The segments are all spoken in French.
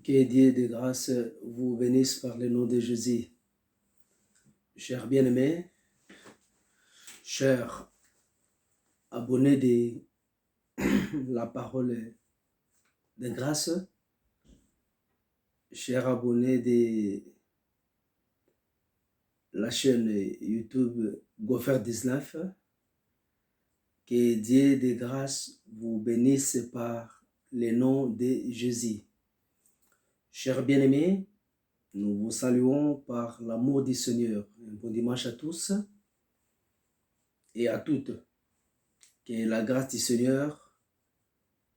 Que Dieu de grâce vous bénisse par le nom de Jésus. Chers bien-aimés, chers abonnés de la parole de grâce, chers abonnés de la chaîne YouTube Gopher 19, que Dieu de grâce vous bénisse par le nom de Jésus. Chers bien-aimés, nous vous saluons par l'amour du Seigneur. Un bon dimanche à tous et à toutes. Que la grâce du Seigneur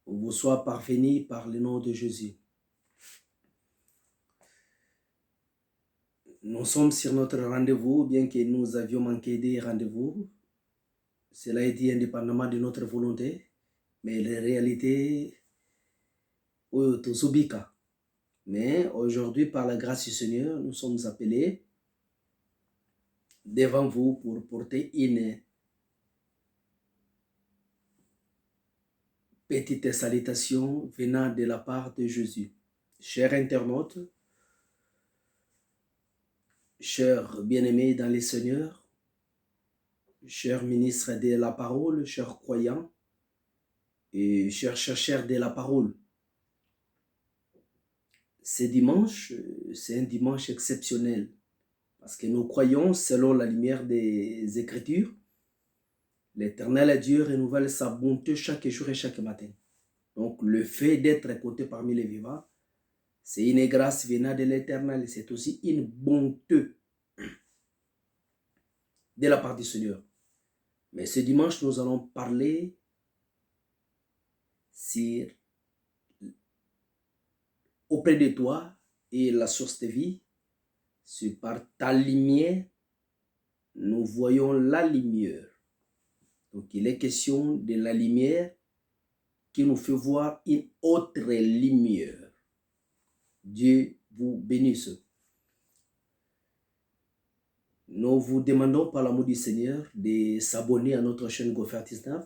vous soit parvenue par le nom de Jésus. Nous sommes sur notre rendez-vous, bien que nous avions manqué des rendez-vous. Cela est dit indépendamment de notre volonté, mais la réalité, mais aujourd'hui, par la grâce du Seigneur, nous sommes appelés devant vous pour porter une petite salutation venant de la part de Jésus. Chers internautes, chers bien-aimés dans les Seigneurs, chers ministres de la parole, chers croyants et chers chercheurs de la parole, ce dimanche, c'est un dimanche exceptionnel parce que nous croyons, selon la lumière des Écritures, l'Éternel Dieu renouvelle sa bonté chaque jour et chaque matin. Donc, le fait d'être écouté parmi les vivants, c'est une grâce venant de l'Éternel. C'est aussi une bonté de la part du Seigneur. Mais ce dimanche, nous allons parler sur auprès de toi et la source de vie. C'est par ta lumière, nous voyons la lumière. Donc, il est question de la lumière qui nous fait voir une autre lumière. Dieu vous bénisse. Nous vous demandons par l'amour du Seigneur de s'abonner à notre chaîne Gopher 19,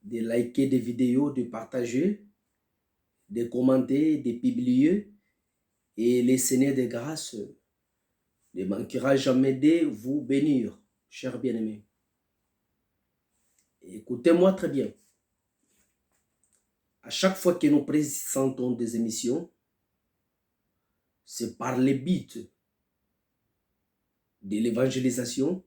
de liker des vidéos, de partager, de commenter, de publier, et le Seigneur de grâce ne manquera jamais de vous bénir, chers bien-aimés. Écoutez-moi très bien. À chaque fois que nous présentons des émissions, c'est par le but de l'évangélisation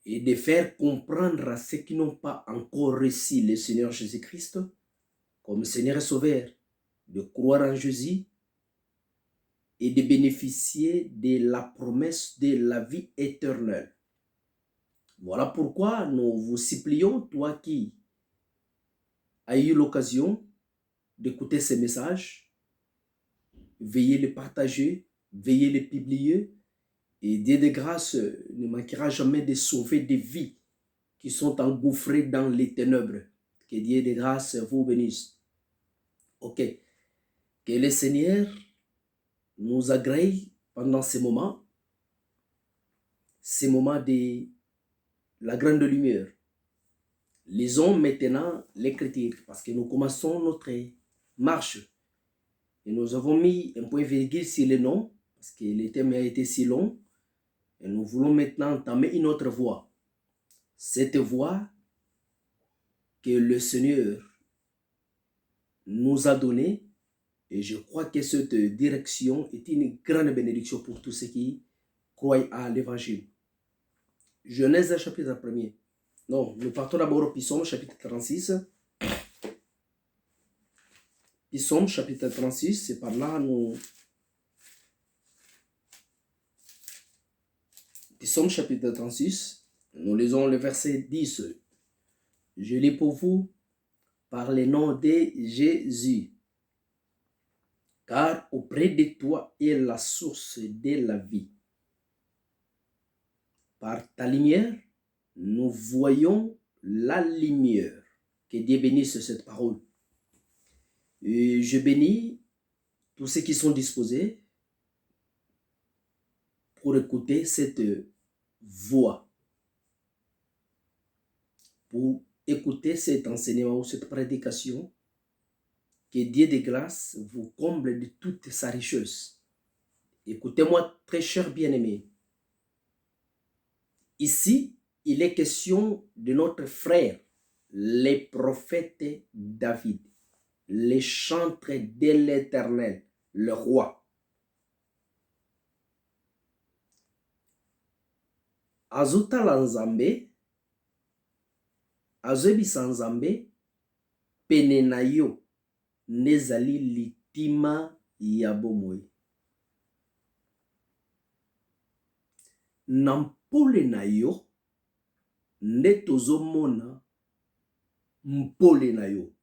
et de faire comprendre à ceux qui n'ont pas encore reçu le Seigneur Jésus-Christ comme Seigneur et Sauveur, de croire en Jésus et de bénéficier de la promesse de la vie éternelle. Voilà pourquoi nous vous supplions, toi qui as eu l'occasion d'écouter ces messages, veuillez les partager, veuillez les publier, et Dieu de grâce ne manquera jamais de sauver des vies qui sont engouffrées dans les ténèbres. Que Dieu de grâce vous bénisse. Ok. Que le Seigneur nous agrée pendant ces moments de la grande lumière. Lisons maintenant l'Écriture parce que nous commençons notre marche. Et nous avons mis un point virgule sur le nom parce que le thème a été si long. Et nous voulons maintenant entamer une autre voie. Cette voie que le Seigneur nous a donnée. Et je crois que cette direction est une grande bénédiction pour tous ceux qui croient à l'Évangile. Genèse chapitre 1er. Non, nous partons d'abord au Psaume chapitre 36. Psaume chapitre 36, c'est par là nous... Psaume chapitre 36, nous lisons le verset 10. Je lis pour vous par le nom de Jésus. Car auprès de toi est la source de la vie. Par ta lumière, nous voyons la lumière. Que Dieu bénisse cette parole. Et je bénis tous ceux qui sont disposés pour écouter cette voix, pour écouter cet enseignement ou cette prédication Que Dieu de grâce vous comble de toute sa richesse. Écoutez-moi, très cher bien-aimé. Ici, il est question de notre frère, les prophètes David, les chantres de l'Éternel, le roi. Azotala Nzambe, azobisa Nzambe, pene na yo nezali litima ya bomoi. Na mpole na yo nde tozomona mpole na yo.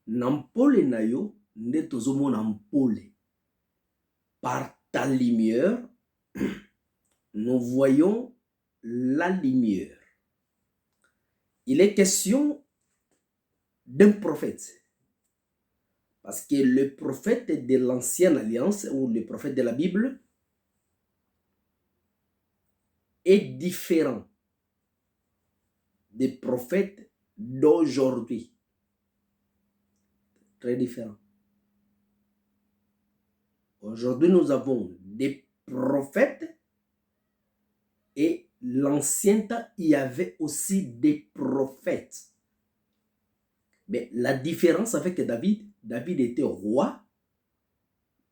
Na mpole na yo nde tozomona mpole. Par ta lumière, nous voyons la lumière. Il est question d'un prophète. Parce que le prophète de l'ancienne alliance, ou le prophète de la Bible, est différent des prophètes d'aujourd'hui. Très différent. Aujourd'hui, nous avons des prophètes et l'ancien temps, il y avait aussi des prophètes. Mais la différence avec David, David était roi,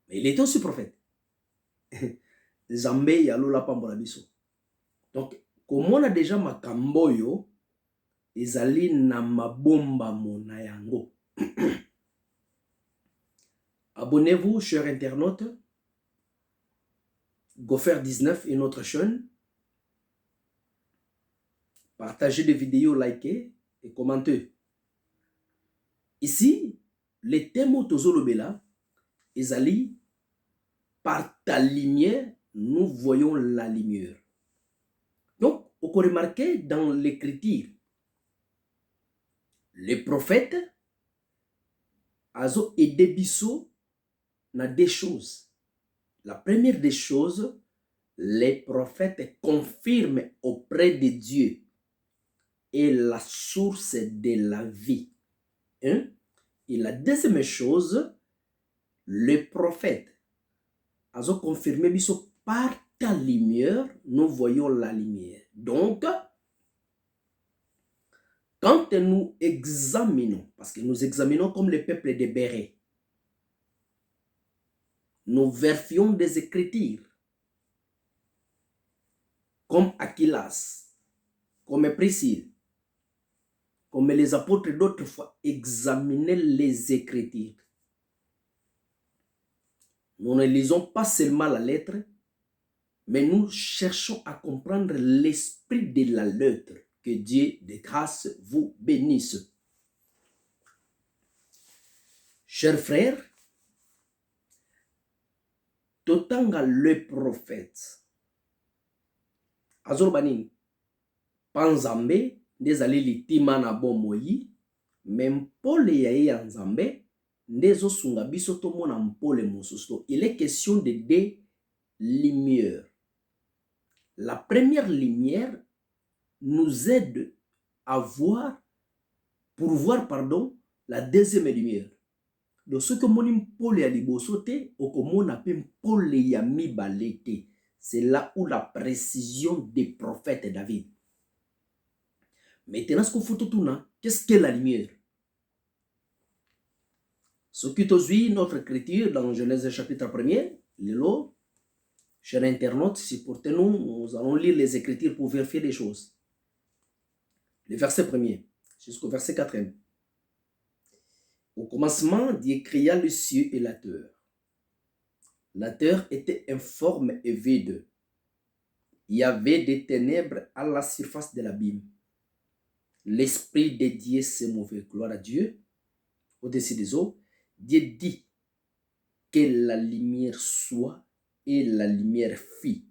mais il était aussi prophète. Zambé yalola pambola biso. Donc, comme on a déjà makamboyo, ezali na mabomba mona yango. Abonnez-vous, chers internautes. Gofer 19 est notre chaîne. Partagez des vidéos, likez et commentez. Ici, les thèmes Tozolobela, ezali, par ta lumière, nous voyons la lumière. Donc, on peut remarquer dans l'écriture, les prophètes, azo et debiso, na des choses. La première des choses, les prophètes confirment auprès de Dieu et la source de la vie. Hein? Et la deuxième chose, les prophètes, azo confirmé biso par ta lumière, nous voyons la lumière. Donc, quand nous examinons, parce que nous examinons comme le peuple de Béret, nous vérifions des Écritures, comme Aquilas, comme Priscille, comme les apôtres d'autrefois examinaient les Écritures. Nous ne lisons pas seulement la lettre, mais nous cherchons à comprendre l'esprit de la lettre. Que Dieu de grâce vous bénisse. Chers frères, totanga le prophète azorbanin panzambe ndezali litima na bomoi, même pole ya nzambe ndezo sunga biso tomona mpole mosusu. Il est question de deux lumières. La première lumière nous aide à voir, pour voir, pardon, la deuxième lumière. Donc, ce que mon pole ya libosote, okomona pe pole ya mibalete. C'est là où la précision des prophètes David. Maintenant, ce qu'on faut tout, qu'est-ce qu'est la lumière? Ce qui te notre écriture dans Genèse chapitre 1er, le lot, chers internautes, si pour nous allons lire les écritures pour vérifier les choses. Le verset 1er jusqu'au verset 4e. Au commencement, Dieu créa le ciel et la terre. La terre était informe et vide. Il y avait des ténèbres à la surface de l'abîme. L'esprit de Dieu se mouvait. Gloire à Dieu. Au-dessus des eaux, Dieu dit que la lumière soit et la lumière fit.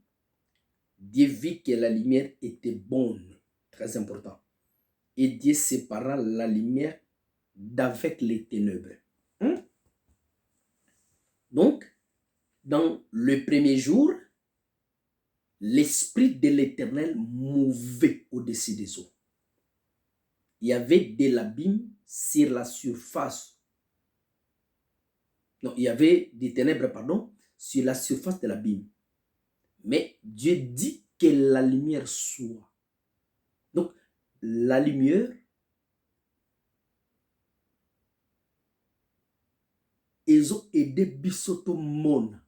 Dieu vit que la lumière était bonne. Très important. Et Dieu sépara la lumière d'avec les ténèbres. Donc, dans le premier jour, l'esprit de l'Éternel mouvait au-dessus des eaux. Il y avait de l'abîme sur la surface Non, il y avait des ténèbres, pardon, sur la surface de l'abîme. Mais Dieu dit que la lumière soit. Donc, la lumière ils ont aidé Bisoto Mona.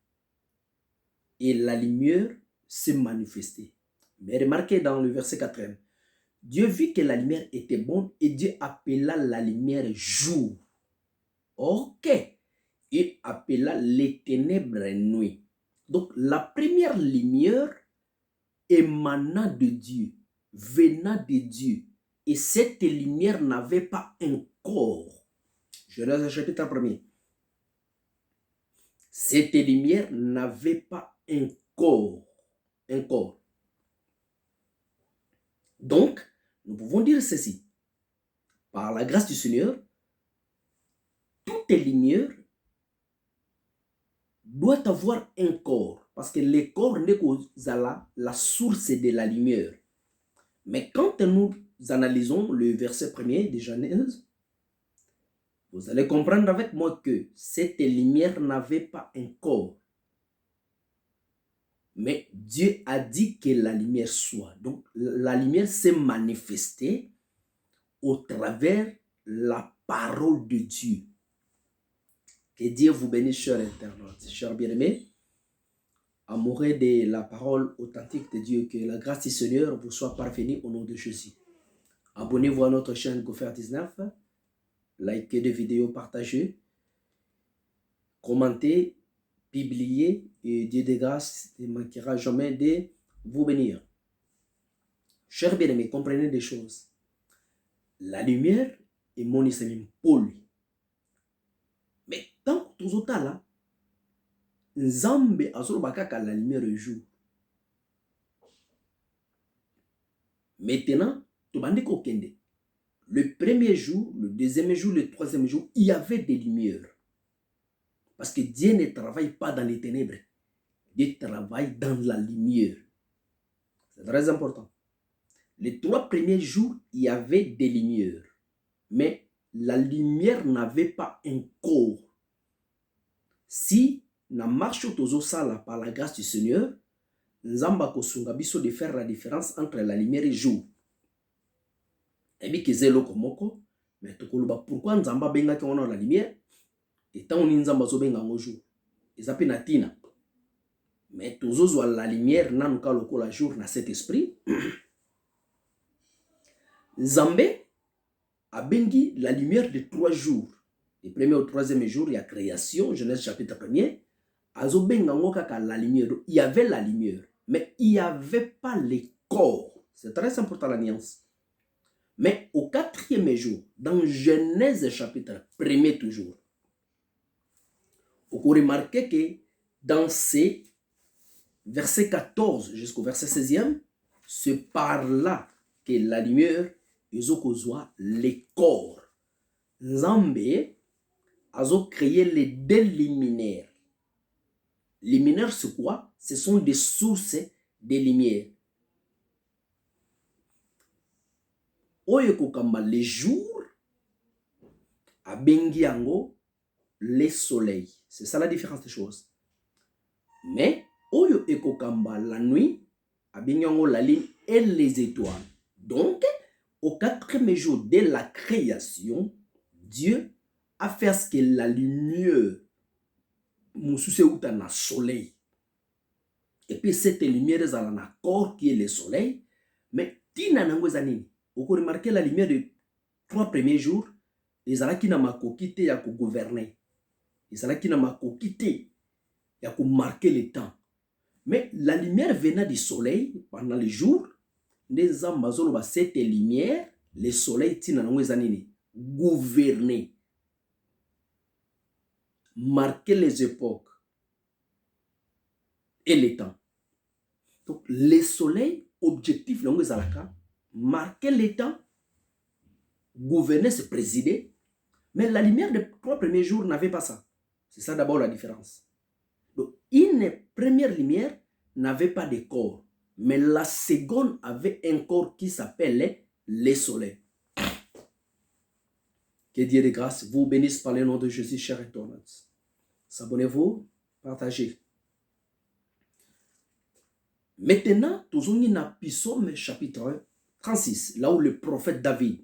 Et la lumière s'est manifestée. Mais remarquez dans le verset 4e, Dieu vit que la lumière était bonne et Dieu appela la lumière jour. Ok. Il appela les ténèbres nuit. Donc la première lumière émanant de Dieu, venant de Dieu. Et cette lumière n'avait pas un corps. Genèse chapitre 1er. Cette lumière n'avait pas un corps. Un corps. Donc, nous pouvons dire ceci. Par la grâce du Seigneur, toute lumière doit avoir un corps. Parce que le corps n'est que la source de la lumière. Mais quand nous analysons le verset 1er de Genèse, vous allez comprendre avec moi que cette lumière n'avait pas un corps. Mais Dieu a dit que la lumière soit. Donc, la lumière s'est manifestée au travers la parole de Dieu. Que Dieu vous bénisse, chers internautes, chers bien-aimés. Amoureux de la parole authentique de Dieu, que la grâce du Seigneur vous soit parvenue au nom de Jésus. Abonnez-vous à notre chaîne Gofer 19. Likez des vidéos, partagez. Commentez, publiez. Et Dieu de grâce ne manquera jamais de vous bénir. Chers bien-aimés, comprenez des choses. La lumière est mon islamim poli. Mais tant que tout ça là, Nzambe azolobaka la lumière du jour. Maintenant, le premier jour, le deuxième jour, le troisième jour, il y avait des lumières. Parce que Dieu ne travaille pas dans les ténèbres. Dieu travaille dans la lumière. C'est très important. Les 3 premiers jours, il y avait des lumières. Mais la lumière n'avait pas un corps. Si na marche tozosala par la grâce du Seigneur, Nzamba kosunga biso de faire la différence entre la lumière et le jour. Et bien que zelo komoko, mais tokoloba pourquoi Nzamba benga ki on la lumière et tant on Nzamba zo benga ngo jour. Ezape na tina. Mais tozozwa la lumière nanuka lokola jour na cet esprit. Nzambe a bengi la lumière de 3 jours. Du premier au 3e jour, il y a création, Genèse chapitre 1er. Azo benga ngo kaka la lumière. Il y avait la lumière, mais il n'y avait pas les corps. C'est très important la nuance. Mais au 4e jour, dans Genèse chapitre 1er toujours, vous remarquez que dans ces versets 14 jusqu'au verset 16e, c'est par là que la lumière est les corps. Nzambe a créé les 2 luminaires. Les luminaires, c'est quoi? Ce sont des sources de lumière. Oyo kokamba les jours, abengi yango les soleils. C'est ça la différence des choses. Mais oyo ekokamba la nuit, abengi yango la lune et les étoiles. Donc, au 4e jour de la création, Dieu a fait à ce que la lumière moussouse outa na soleil. Et puis cette lumière est dans un corps qui est le soleil. Mais tina nango zanini. Vous remarquez la lumière de 3 premiers jours, les alaki na makokite ya ko gouverner. Les alaki na makokite ya ko marquer le temps. Mais la lumière venant du soleil pendant les jours, les ambazolo ba cette lumière, le soleil tina nango zanini. Gouverner. Marquer les époques et les temps. Donc, le soleil, objectif, marquer les temps, gouverner, se présider, mais la lumière des 3 premiers jours n'avait pas ça. C'est ça d'abord la différence. Donc, une première lumière n'avait pas de corps, mais la seconde avait un corps qui s'appelait le soleil. Que Dieu de grâce vous bénisse par le nom de Jésus, chers internautes. S'abonnez-vous, partagez. Maintenant, nous sommes dans Psaume chapitre 36, là où le prophète David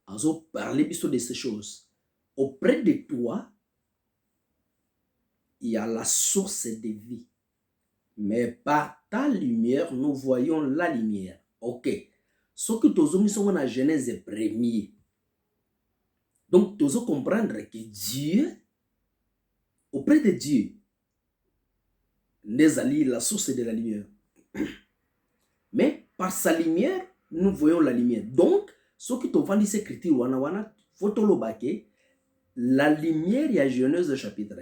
a parlé de ces choses. Auprès de toi, il y a la source de vie. Mais par ta lumière, nous voyons la lumière. Ok. Ce que nous sommes dans la Genèse premier. Donc, nous devons comprendre que Dieu, auprès de Dieu, n'est allé la source de la lumière. Mais par sa lumière, nous voyons la lumière. Donc, ce que tu vas dire, c'est écrit, la lumière, il y a Genèse chapitre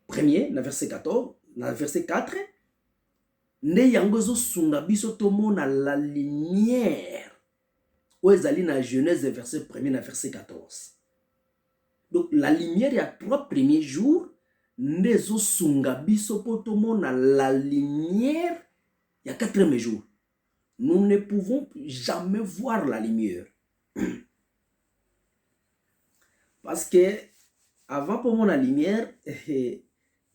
1er, verset 14, verset 4, ne yangozo sunga biso tomona la lumière. Oezali na Genèse verset 1er, verset 14. Donc, la lumière, il y a 3 premiers jours, nezo sunga biso potomona la lumière. Il y a 4e jour. Nous ne pouvons jamais voir la lumière. Parce que avant pour voir la lumière,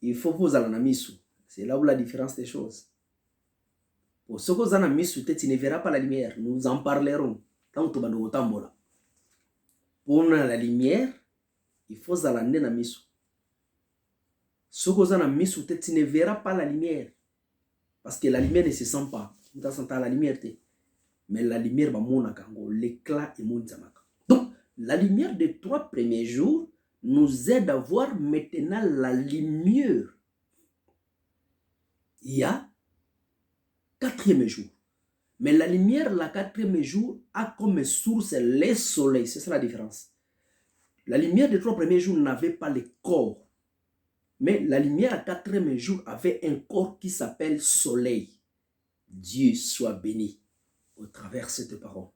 il faut vous aller en misu. C'est là où la différence des choses. Pour ceux qui sont en misu, tu ne verras pas la lumière. Nous en parlerons. Tant que tu vas là. Pour la lumière, il faut aller en misu. Ceux qui sont en misu, tu ne verras pas la lumière. Parce que la lumière ne se sent pas. Tu sens la lumière. Mais la lumière va monter. L'éclat est monté. Donc, la lumière des 3 premiers jours nous aide à voir maintenant la lumière. Il y a 4e jour. Mais la lumière, la 4e jour, a comme source le soleil. C'est ça la différence. La lumière des 3 premiers jours n'avait pas le corps. Mais la lumière à 4e jour avait un corps qui s'appelle soleil. Dieu soit béni au travers de cette parole.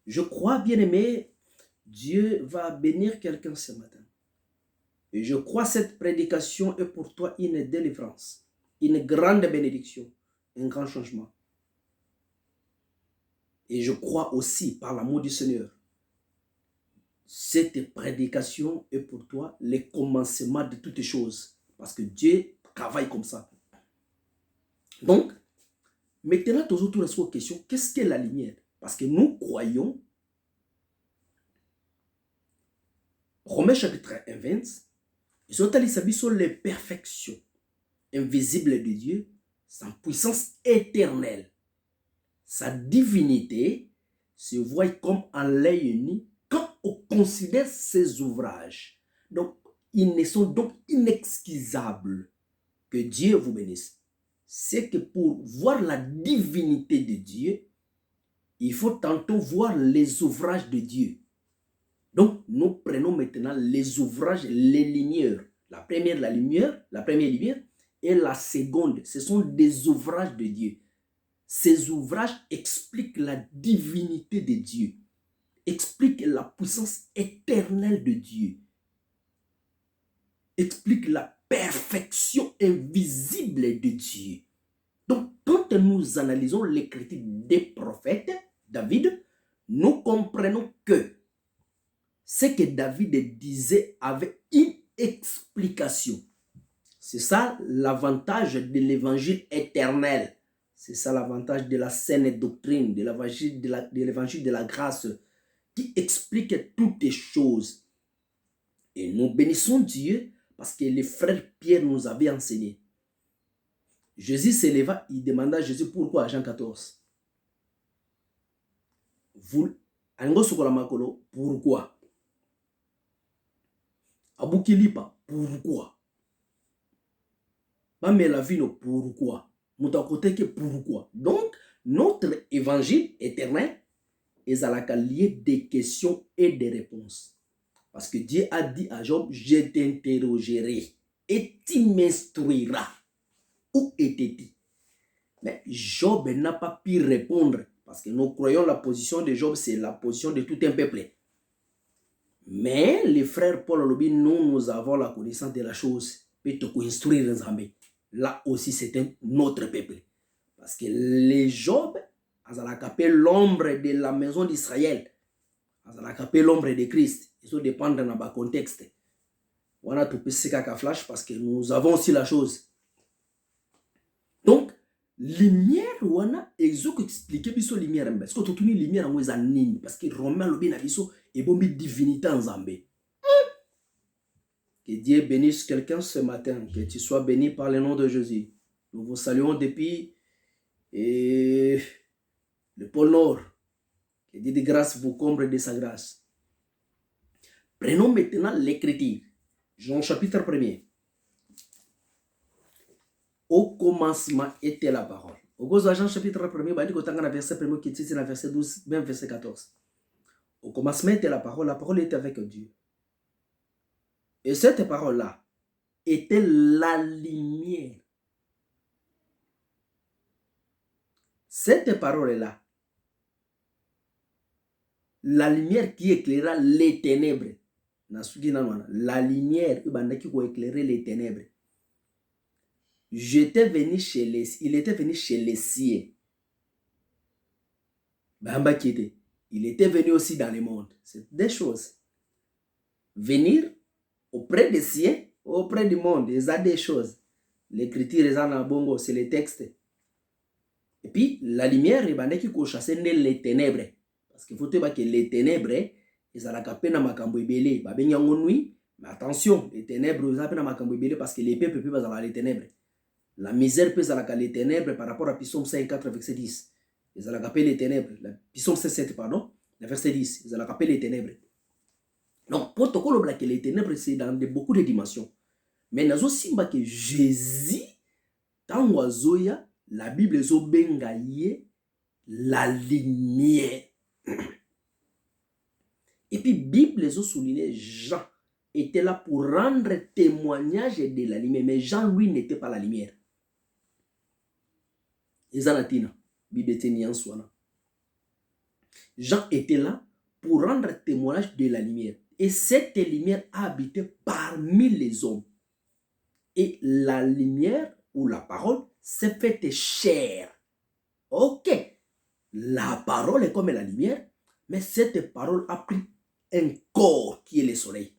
Je crois, bien aimé, Dieu va bénir quelqu'un ce matin. Et je crois que cette prédication est pour toi une délivrance, une grande bénédiction, un grand changement. Et je crois aussi, par l'amour du Seigneur, cette prédication est pour toi le commencement de toutes choses. Parce que Dieu travaille comme ça. Donc, maintenant, tu as autour de cette question, qu'est-ce qu'est la lumière? Parce que nous croyons, Romains chapitre 1, 20, sur les perfections invisibles de Dieu, sa puissance éternelle, sa divinité se voit comme en l'œil nu quand on considère ses ouvrages. Donc, ils sont donc inexcusables. Que Dieu vous bénisse. C'est que pour voir la divinité de Dieu, il faut tantôt voir les ouvrages de Dieu. Donc, nous prenons maintenant les ouvrages, les lumières. La première lumière, et la seconde, ce sont des ouvrages de Dieu. Ces ouvrages expliquent la divinité de Dieu, expliquent la puissance éternelle de Dieu, expliquent la perfection invisible de Dieu. Donc, quand nous analysons l'écriture des prophètes, David, nous comprenons que ce que David disait avait une explication. C'est ça l'avantage de l'évangile éternel. C'est ça l'avantage de la saine doctrine, de l'évangile de la grâce, qui explique toutes les choses. Et nous bénissons Dieu parce que le frère Pierre nous avait enseigné. Jésus s'éleva, il demanda à Jésus pourquoi, Jean 14. Pourquoi? Abukilipa, pourquoi? Mamelavino, pourquoi? Mutakoteke, pourquoi? Donc, notre évangile éternel est à la lié des questions et des réponses. Parce que Dieu a dit à Job, je t'interrogerai et tu m'instruiras. Où était-il? Mais Job n'a pas pu répondre. Parce que nous croyons la position de Job, c'est la position de tout un peuple. Mais les frères Paul Olobi, nous avons la connaissance de la chose. Peut-être instruire Nzambe. Là aussi, c'est un autre peuple. Parce que les Job, ils ont appelé l'ombre de la maison d'Israël. Ils ont appelé l'ombre de Christ. Ils sont dépendants dans le contexte. On a tout PC caca flash parce que nous avons aussi la chose. Donc, lumière, on a expliqué biso lumière. Parce que toute une lumière, on est anime. Parce que Romain le bien biso et bon divinité en Zambé. Que Dieu bénisse quelqu'un ce matin. Que tu sois béni par le nom de Jésus. Nous vous saluons depuis le pôle Nord. Que Dieu de grâce vous comble de sa grâce. Prenons maintenant l'écriture. Jean chapitre 1er. Au commencement était la parole. Au Jean chapitre 1er, bah, dit verset 1er qui est verset 12, même verset 14. Au commencement était la parole était avec Dieu. Et cette parole-là était la lumière. Cette parole-là, la lumière qui éclaira les ténèbres. La lumière qui éclairer les ténèbres. Il était venu chez les siens. Il était venu aussi dans le monde. C'est des choses. Venir auprès des siens, auprès du monde, il y a des choses. L'écriture est en bongo, c'est les textes. Et puis, la lumière, il faut chasser les ténèbres. Parce qu'il faut que les ténèbres, ils ont la capé dans ma camboibélé. Mais attention, les ténèbres, ils ont la ma camboibélé parce que les peuples peuvent avoir les ténèbres. La misère peut avoir les ténèbres par rapport à Psaume 54, verset 10. Ils ont la capé les ténèbres. Psaume 7, pardon, le verset 10. Ils ont la capé les ténèbres. Donc, protocole que les ténèbres, c'est dans beaucoup de dimensions. Mais nous aussi, que Jésus, dans Zoya, la Bible est la lumière. Et puis, la Bible est soulignée, Jean était là pour rendre témoignage de la lumière. Mais Jean, lui, n'était pas la lumière. Jean était là pour rendre témoignage de la lumière. Et cette lumière a habité parmi les hommes. Et la lumière ou la parole s'est faite chair. Ok. La parole est comme la lumière, mais cette parole a pris un corps qui est le soleil.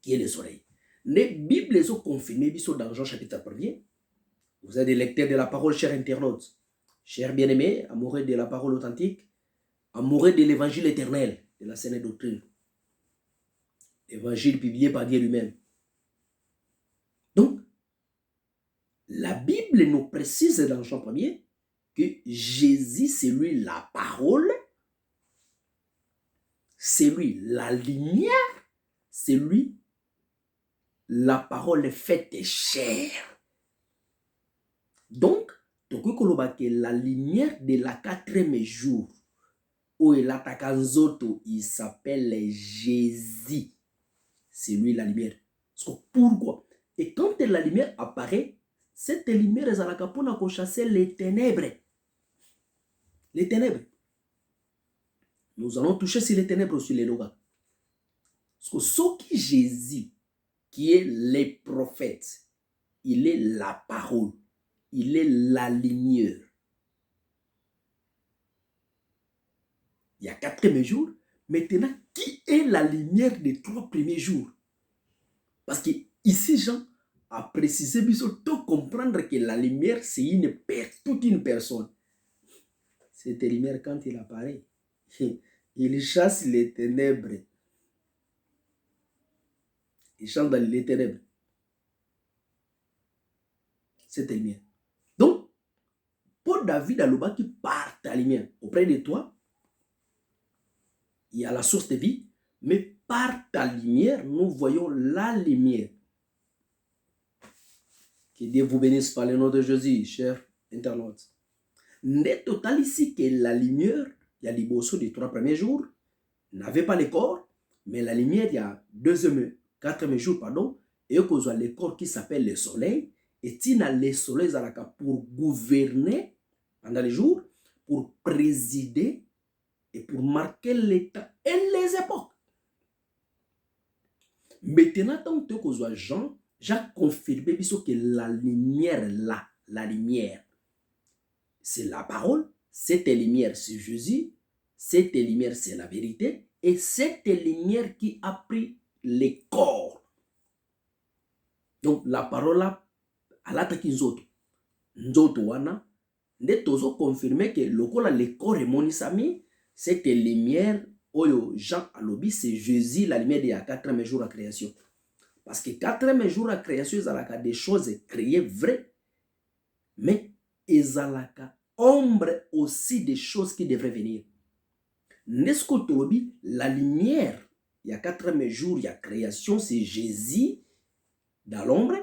Qui est le soleil. Les Bibles sont confirmées dans Jean chapitre 1er. Vous êtes des lecteurs de la parole, chers internautes. Chers bien-aimés, amoureux de la parole authentique, amoureux de l'évangile éternel, de la saine doctrine. Évangile publié par Dieu lui-même. Donc, la Bible nous précise dans Jean 1er que Jésus, c'est lui la parole, c'est lui la lumière, c'est lui la parole faite chair. Donc, la lumière de la 4e jour, où il attaque Zoto, il s'appelle Jésus. C'est lui la lumière. Pourquoi? Et quand la lumière apparaît, cette lumière est à la capone pour chasser les ténèbres. Les ténèbres. Nous allons toucher sur les ténèbres sur les logas. Parce que ce qui Jésus, qui est le prophète, il est la parole, il est la lumière. Il y a 4e jour. Maintenant, qui est la lumière des 3 premiers jours? Parce que ici, Jean a précisé, il faut comprendre que la lumière, c'est toute une personne. Cette lumière, quand il apparaît, il chasse les ténèbres. Il chasse dans les ténèbres. Cette lumière. Donc, pour David Alouba qui part ta lumière auprès de toi, il y a la source de vie, mais par ta lumière, nous voyons la lumière. Que Dieu vous bénisse par le nom de Jésus, chers internautes. N'est total ici que la lumière, il y a les bossos des 3 premiers jours, n'avait pas le corps, mais la lumière, il y a 4e jour, pardon, et qu'on a le corps qui s'appelle le soleil, et il y a le soleil pour gouverner pendant les jours, pour présider, et pour marquer les temps et les époques. Maintenant, tant que Jean, j'ai confirmé que la lumière là, la lumière, c'est la parole, cette lumière c'est Jésus, cette lumière c'est la vérité, et cette lumière qui a pris les corps Donc la parole là, alataki nzoto. Nzoto wana, nde tozo confirmer que lokola le corps emonisami, cette lumière, oyo Jean alobi, c'est Jésus, la lumière de la 4e jour à création. Parce que 4e jour à création, ils ont des choses créées vraies, mais ils ont ombre aussi des choses qui devraient venir. N'est-ce que tolobi, la lumière, il y a 4e jour, il y a création, c'est Jésus dans l'ombre,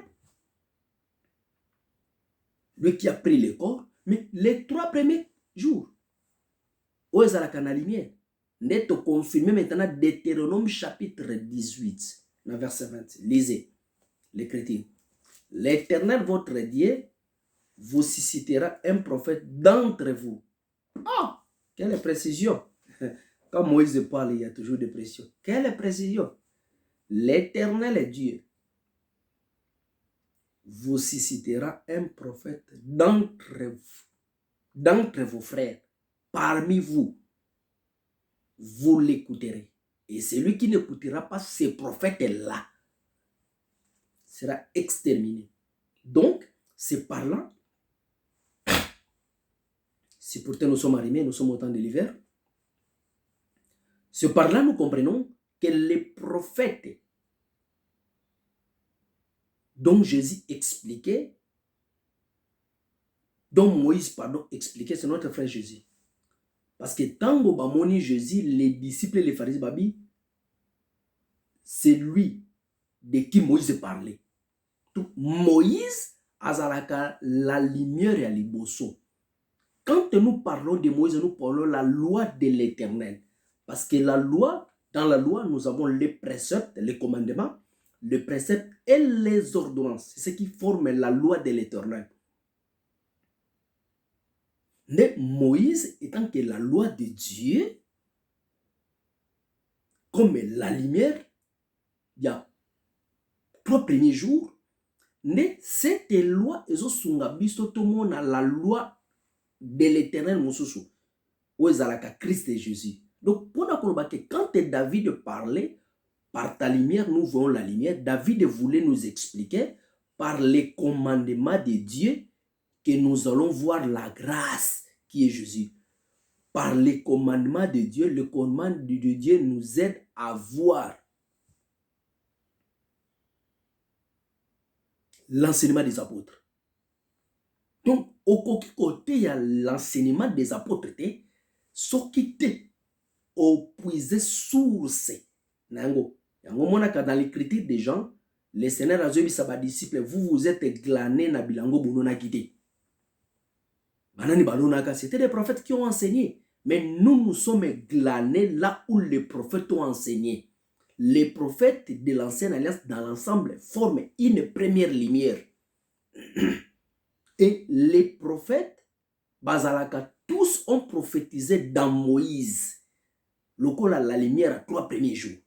lui qui a pris le corps, mais les 3 premiers jours, où est la lumière? N'est confirmé maintenant Deutéronome chapitre 18, verset 20. Lisez l'Écriture. L'Éternel votre Dieu vous suscitera un prophète d'entre vous. Oh, quelle précision! Quand Moïse parle, il y a toujours des pressions. Quelle précision! L'Éternel Dieu vous suscitera un prophète d'entre vos frères, parmi vous. Vous l'écouterez. Et celui qui n'écoutera pas ces prophètes-là sera exterminé. Donc, c'est par là, si pourtant nous sommes arrivés, nous sommes au temps de l'hiver, c'est par là nous comprenons que les prophètes dont Jésus expliquait, dont Moïse, pardon, expliquait, c'est notre frère Jésus. Parce que tant que Bamoni Jésus, les disciples et les pharisiens, Babi, c'est lui de qui Moïse parlait. Donc, Moïse a la lumière et liboso. Quand nous parlons de Moïse, nous parlons de la loi de l'Éternel. Parce que la loi, dans la loi, nous avons les préceptes, les commandements, les préceptes et les ordonnances. C'est ce qui forme la loi de l'Éternel. Mais Moïse étant que la loi de Dieu, comme la lumière, il y a 3 premiers jours, mais cette loi, la loi de l'Éternel, où est Christ et Jésus. Donc, pour nous que quand David parlait, par ta lumière, nous voyons la lumière, David voulait nous expliquer par les commandements de Dieu que nous allons voir la grâce qui est Jésus. Par les commandements de Dieu, le commandement de Dieu nous aide à voir l'enseignement des apôtres. Donc, au côté, il y a l'enseignement des apôtres, ce qui était au puiser source. Dans l'écriture des gens, les Seigneur a dit à ses disciples, vous êtes glanés na bilango bonona kité. C'était des prophètes qui ont enseigné. Mais nous sommes glanés là où les prophètes ont enseigné. Les prophètes de l'ancienne alliance dans l'ensemble forment une première lumière. Et les prophètes, Bazalaka, tous ont prophétisé dans Moïse. Lokola la lumière à 3 premiers jours.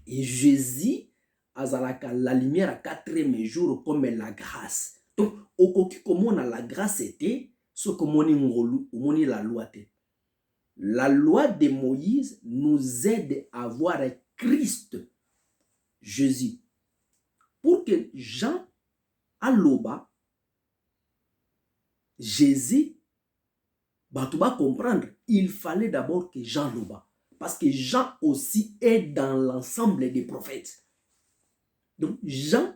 Et Jésus, Azalaka, la lumière à 4e jour comme la grâce. Donc, au coquille, comment la grâce était, ce que on la loi. La loi de Moïse nous aide à voir Christ, Jésus. Pour que Jean Aloba, Jésus, tu vas comprendre, il fallait d'abord que Jean Loba. Parce que Jean aussi est dans l'ensemble des prophètes. Donc, Jean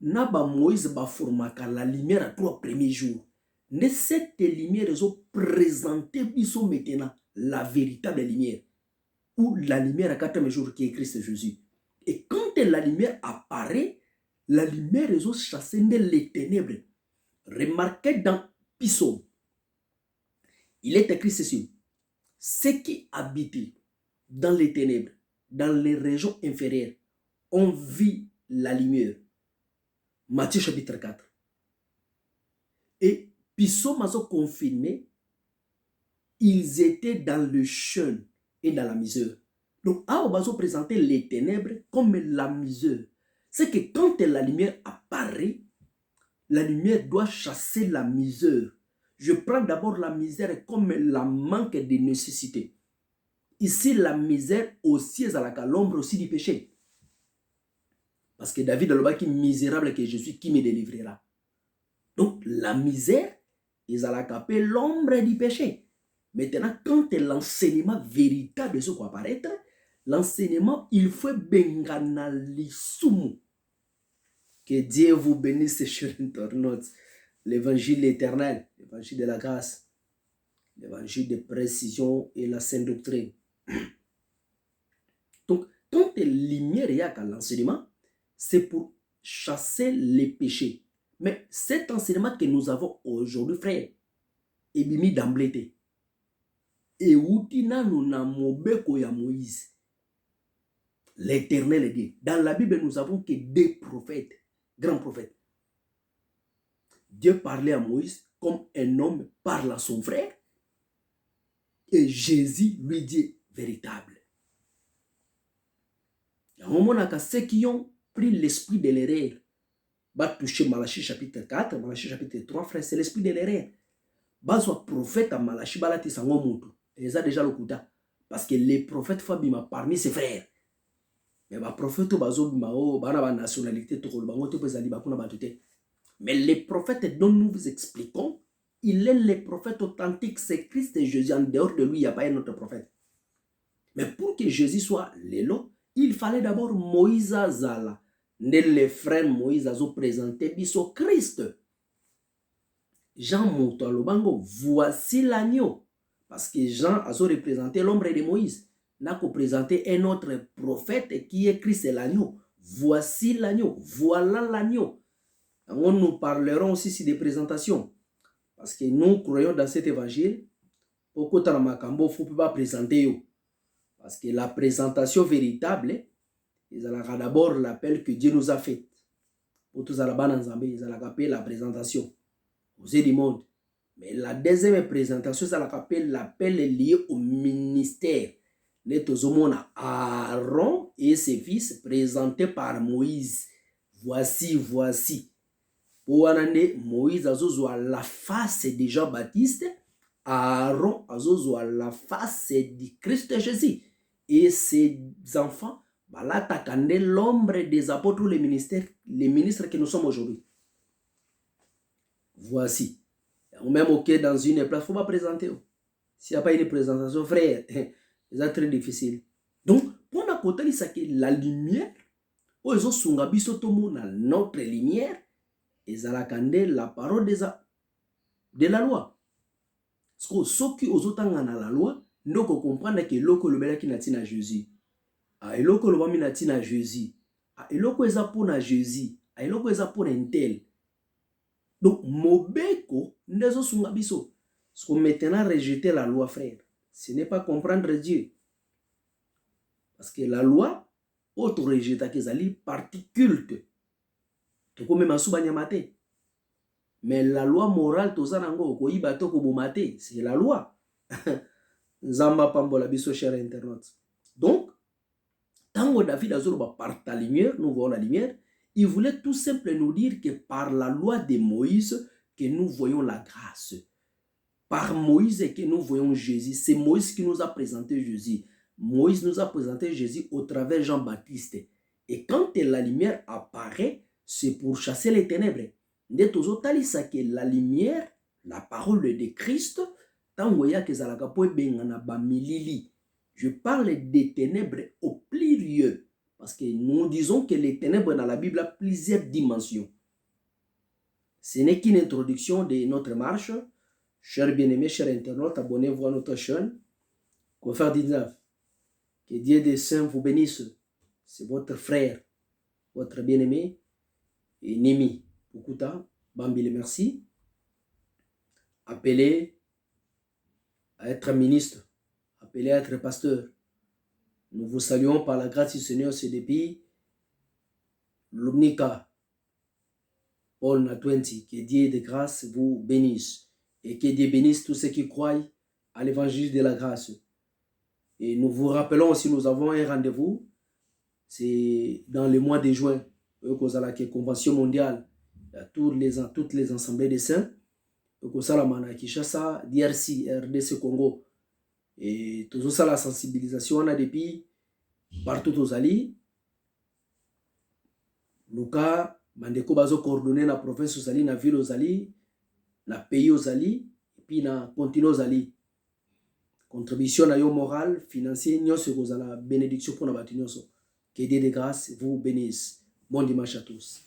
n'a pas Moïse formaka la lumière à 3 premiers jours. Mais cette lumière, ils ont présenté maintenant la véritable lumière. Ou la lumière à 4e jour qui est Christ Jésus. Et quand la lumière apparaît, la lumière, ils ont chassé les ténèbres. Remarquez dans Psaume, il est écrit ceci. Ceux qui habitent dans les ténèbres, dans les régions inférieures, ont vu la lumière. Matthieu chapitre 4. Et Psaume a confirmé, ils étaient dans le jeûne et dans la misère. Donc, on va présenter les ténèbres comme la misère. C'est que quand la lumière apparaît, la lumière doit chasser la misère. Je prends d'abord la misère comme la manque de nécessité. Ici, la misère aussi est à l'ombre aussi du péché. Parce que David a dit misérable que je suis, qui me délivrera. Donc la misère, ils ont appelé l'ombre du péché. Maintenant, quand l'enseignement véritable de ce qui apparaît, l'enseignement, il faut benganalisum. Que Dieu vous bénisse sur Internet. L'évangile éternel, l'évangile de la grâce, l'évangile de précision et la sainte doctrine. Donc, quand lumière y a qu'à l'enseignement, c'est pour chasser les péchés. Mais cet enseignement que nous avons aujourd'hui, frère, est mis d'emblée. Et outina nous na mobeko ya Moïse. L'Éternel dit. Dans la Bible, nous avons que deux prophètes, grands prophètes. Dieu parlait à Moïse comme un homme parle à son frère. Et Jésus lui dit véritable. Il y a un moment où ceux qui ont pris l'esprit de l'erreur va toucher Malachie chapitre 4, Malachie chapitre 3, frère, c'est l'esprit de l'erreur. Va soit prophète à Malachie, va la tisango mutu. Et ça déjà le coup. Parce que les prophètes Fabima parmi ses frères. Mais les prophètes bazo bimao, bana ba nationalité to ko bango to bezali ba kuna batute. Mais les prophètes dont nous vous expliquons, il est le prophète authentique, c'est Christ et Jésus. En dehors de lui, il n'y a pas un autre prophète. Mais pour que Jésus soit l'élo, il fallait d'abord Moïse Zala. Les frères Moïse a présenté biso Christ. Jean Moutalobango, voici l'agneau. Parce que Jean a représenté l'ombre de Moïse. N'a qu'à présenter un autre prophète qui est Christ et l'agneau. Voici l'agneau. Voilà l'agneau. Nous parlerons aussi des présentations. Parce que nous croyons dans cet évangile. Pourquoi il ne faut pas présenter. Parce que la présentation véritable, ils ont d'abord l'appel que Dieu nous a fait. Pour tous les Zambie, ils ont appelé la présentation aux yeux du monde. Mais la deuxième présentation, ça l'appel lié au ministère. Aaron et ses fils présentés par Moïse. Voici. Pour Moïse a la face de Jean-Baptiste. Aaron a la face du Christ Jésus. Et ses enfants, l'ombre des apôtres, les ministres que nous sommes aujourd'hui. Voici. Même dans une place, il ne faut pas présenter. S'il n'y a pas une présentation, frère, c'est très difficile. Donc, pour nous côté, c'est que la lumière, ils ont notre lumière, ils ont la parole de la loi. Parce que ceux qui ont la loi, nous comprenons que l'oko le qui n'a Jésus. Ah, l'oko le bami n'a Jésus. Ah, l'oko est pour Jésus. Ah, l'oko est pour un tel. Donc, mobeko ndezo sunga biso. Parce que maintenant rejeter la loi, frère, ce n'est pas comprendre Dieu. Parce que la loi, autre rejeta kezali partie culte. Toko même souba nyamate. Mais la loi morale tozanango koyiba to ko bomate, c'est la loi. Zamba pambola biso cher internaute. Donc, tango David azoloba par ta lumière, nous voyons la lumière. Il voulait tout simplement nous dire que par la loi de Moïse, que nous voyons la grâce. Par Moïse que nous voyons Jésus. C'est Moïse qui nous a présenté Jésus. Moïse nous a présenté Jésus au travers Jean-Baptiste. Et quand la lumière apparaît, c'est pour chasser les ténèbres. Que la lumière, la parole de Christ, je parle des ténèbres au pluriel. Parce que nous disons que les ténèbres dans la Bible ont plusieurs dimensions. Ce n'est qu'une introduction de notre marche. Chers bien-aimés, chers internautes, abonnez-vous à notre chaîne. Confère 19. Que Dieu des saints vous bénisse. C'est votre frère, votre bien-aimé et Nimi Pukuta Bambile, merci. Appelé à être ministre, appelé à être pasteur. Nous vous saluons par la grâce du Seigneur, c'est depuis l'Omnica, Paul Natwenti. Que Dieu de grâce vous bénisse et que Dieu bénisse tous ceux qui croient à l'évangile de la grâce. Et nous vous rappelons aussi, nous avons un rendez-vous, c'est dans le mois de juin, la convention mondiale, il y a toutes les assemblées des saints, Kinshasa, DRC, RDC Congo. Et tout ça, la sensibilisation, on a depuis partout aux alliés. luka mandeko bazo coordonner na province ozali, na ville ozali, na pays ozali, et puis na continent ozali. Contribution na yo morale, financier, nyonso ekozala bénédiction pour na bato nyonso. Que Dieu de grâce vous bénisse. Bon dimanche à tous.